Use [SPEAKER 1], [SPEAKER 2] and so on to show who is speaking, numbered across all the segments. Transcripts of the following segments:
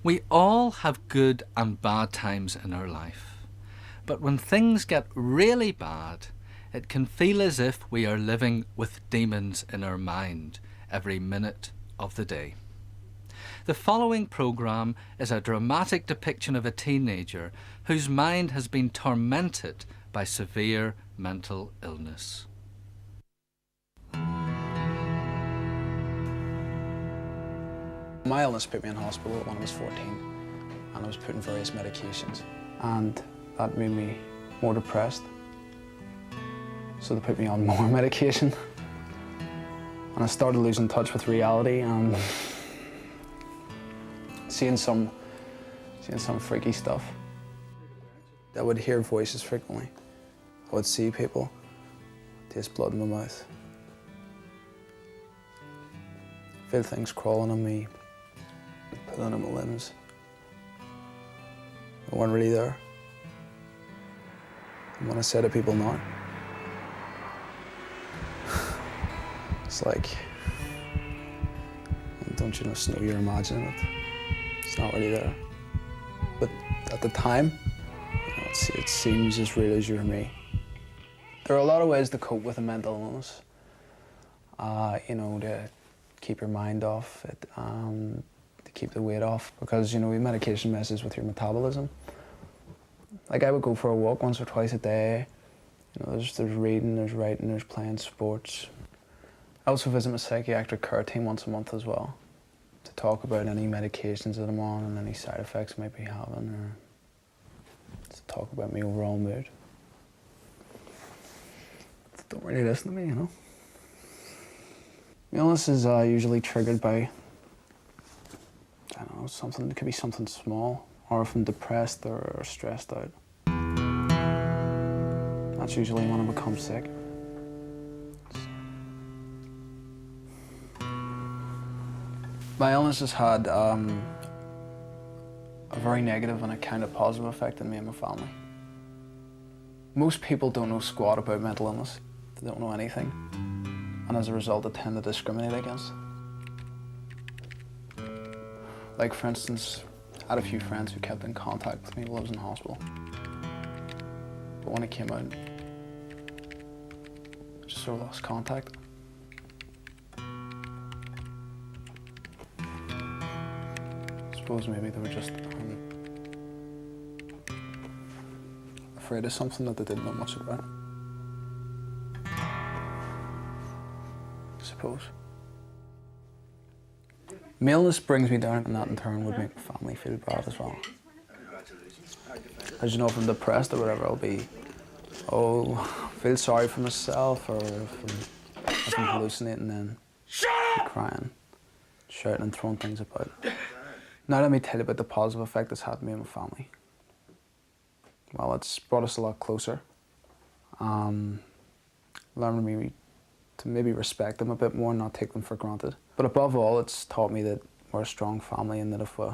[SPEAKER 1] We all have good and bad times in our life, but when things get really bad, it can feel as if we are living with demons in our mind every minute of the day. The following programme is a dramatic depiction of a teenager whose mind has been tormented by severe mental illness.
[SPEAKER 2] My illness put me in hospital when I was 14 and I was put on various medications, and that made me more depressed, so they put me on more medication and I started losing touch with reality and seeing some freaky stuff. I would hear voices frequently, I would see people, taste blood in my mouth, feel things crawling on me, pulling on my limbs. They weren't really there. And when I say to people now, it's like, don't you know, you're imagining it. It's not really there. But at the time, you know, it seems as real as you or me. There are a lot of ways to cope with a mental illness. You know, to keep your mind off it, to keep the weight off, because, you know, medication messes with your metabolism. Like, I would go for a walk once or twice a day. You know, there's reading, there's writing, there's playing sports. I also visit my psychiatric care team once a month as well, to talk about any medications that I'm on and any side effects I might be having, or to talk about my overall mood. They don't really listen to me, you know. My illness is usually triggered by, I don't know, something. It could be something small, or if I'm depressed or stressed out. That's usually when I become sick. My illness has had a very negative and a kind of positive effect on me and my family. Most people don't know squat about mental illness. They don't know anything. And as a result, they tend to discriminate against. Like, for instance, I had a few friends who kept in contact with me while I was in hospital. But when I came out, I just sort of lost contact. I suppose maybe they were just afraid of something that they didn't know much about. I suppose. My illness brings me down, and that in turn would make my family feel bad as well. As you know, if I'm depressed or whatever, I'll be, feel sorry for myself, or if I'm hallucinating, then be crying, shouting and throwing things about. Now let me tell you about the positive effect it's had on me and my family. Well, it's brought us a lot closer. Learning me to maybe respect them a bit more and not take them for granted. But above all, it's taught me that we're a strong family and that if we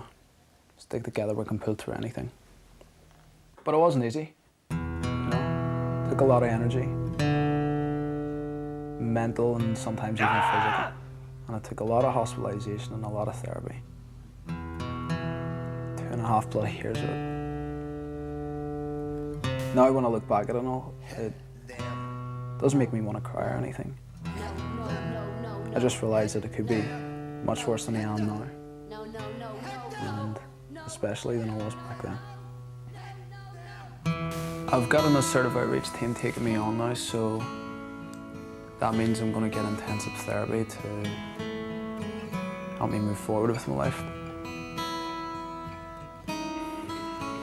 [SPEAKER 2] stick together, we can pull through anything. But it wasn't easy. You know? It took a lot of energy, mental and sometimes even physical. And it took a lot of hospitalisation and a lot of therapy. 2.5 bloody years of it. Now when I look back at it all, it doesn't make me want to cry or anything. I just realised that it could be much worse than I am now. And especially than I was back then. I've got an assertive outreach team taking me on now, so that means I'm going to get intensive therapy to help me move forward with my life.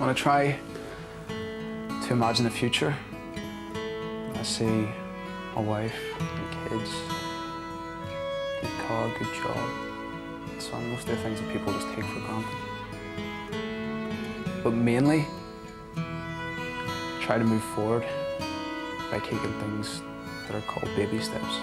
[SPEAKER 2] When I try to imagine the future, I see a wife, and kids, good car, good job. So most of the things that people just take for granted. But mainly, try to move forward by taking things that are called baby steps.